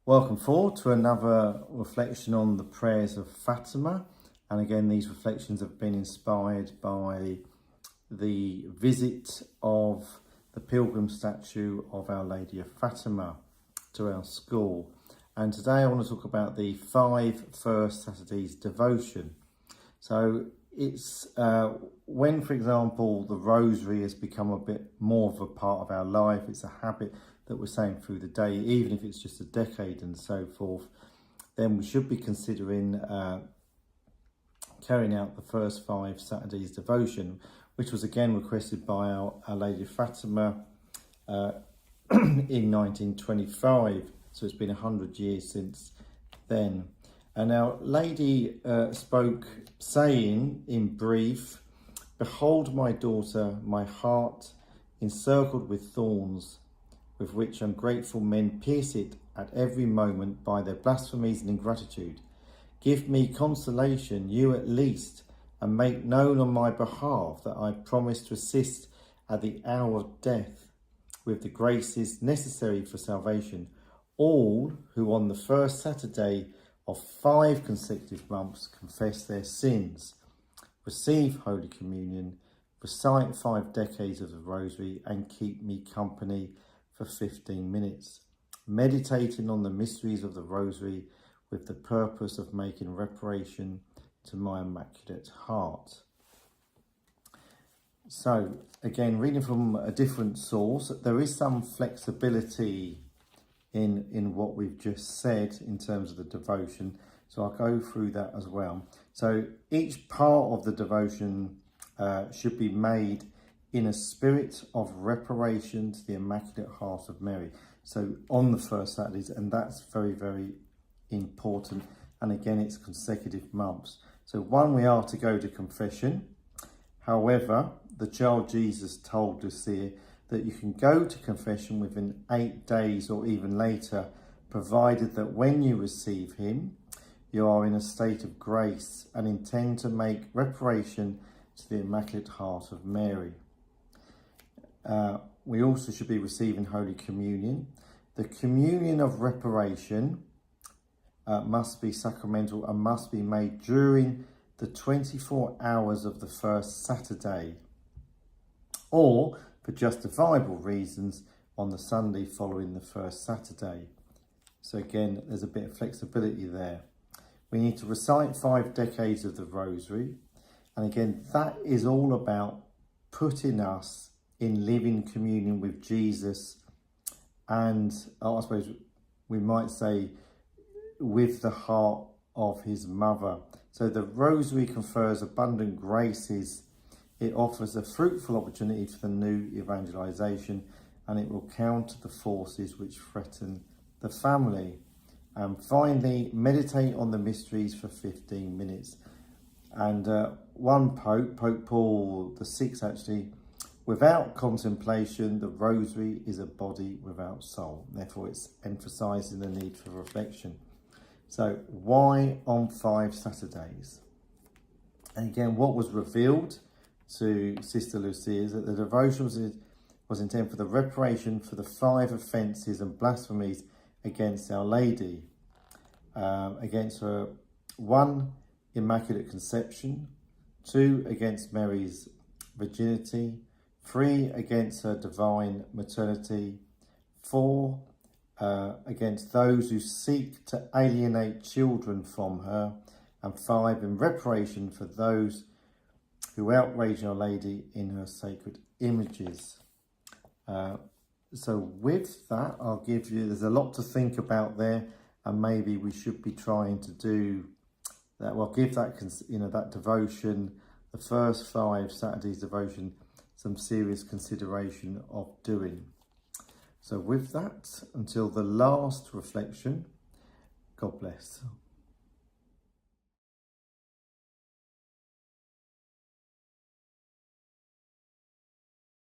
Welcome forward to another reflection on the prayers of Fatima. And again, these reflections have been inspired by the visit of the pilgrim statue of Our Lady of Fatima to our school. And today I want to talk about the 5 First Saturdays devotion. So it's when, for example, the rosary has become a bit more of a part of our life. It's a habit that we're saying through the day, even if it's just a decade and so forth, then we should be considering carrying out the first 5 Saturdays devotion, which was again requested by Our Lady of Fatima in 1925. So it's been 100 years since then. And Our Lady spoke, saying in brief, "Behold my daughter, my heart encircled with thorns, with which ungrateful men pierce it at every moment by their blasphemies and ingratitude. Give me consolation, you at least, and make known on my behalf that I promise to assist at the hour of death with the graces necessary for salvation all who on the first Saturday of 5 consecutive months confess their sins, receive Holy Communion, recite 5 decades of the Rosary, and keep me company for 15 minutes, meditating on the mysteries of the Rosary with the purpose of making reparation to my Immaculate Heart." So again, reading from a different source, there is some flexibility in what we've just said in terms of the devotion. So I'll go through that as well. So each part of the devotion should be made in a spirit of reparation to the Immaculate Heart of Mary. So on the first Saturdays, and that's very, very important. And again, it's consecutive months. So one, we are to go to confession. However, the child Jesus told us here that you can go to confession within 8 days or even later, provided that when you receive him, you are in a state of grace and intend to make reparation to the Immaculate Heart of Mary. We also should be receiving Holy Communion. The communion of reparation must be sacramental and must be made during the 24 hours of the first Saturday, or for justifiable reasons on the Sunday following the first Saturday. So again, there's a bit of flexibility there. We need to recite 5 decades of the Rosary. And again, that is all about putting us in living communion with Jesus, and I suppose we might say with the heart of his mother. So the Rosary confers abundant graces. It offers a fruitful opportunity for the new evangelization, and it will counter the forces which threaten the family. And finally, meditate on the mysteries for 15 minutes. And one Pope, Pope Paul VI actually, without contemplation, the Rosary is a body without soul. Therefore, it's emphasising the need for reflection. So why on 5 Saturdays? And again, what was revealed to Sister Lucia is that the devotion was intended for the reparation for the 5 offences and blasphemies against Our Lady, against her 1, Immaculate Conception, 2, against Mary's virginity, 3, against her divine maternity, 4, against those who seek to alienate children from her, and 5, in reparation for those who outrage Our Lady in her sacred images. So with that, I'll give you, there's a lot to think about there, and maybe we should be trying to do that. Well, give that, that devotion, the first 5 Saturdays devotion, some serious consideration of doing. So with that, until the last reflection, God bless.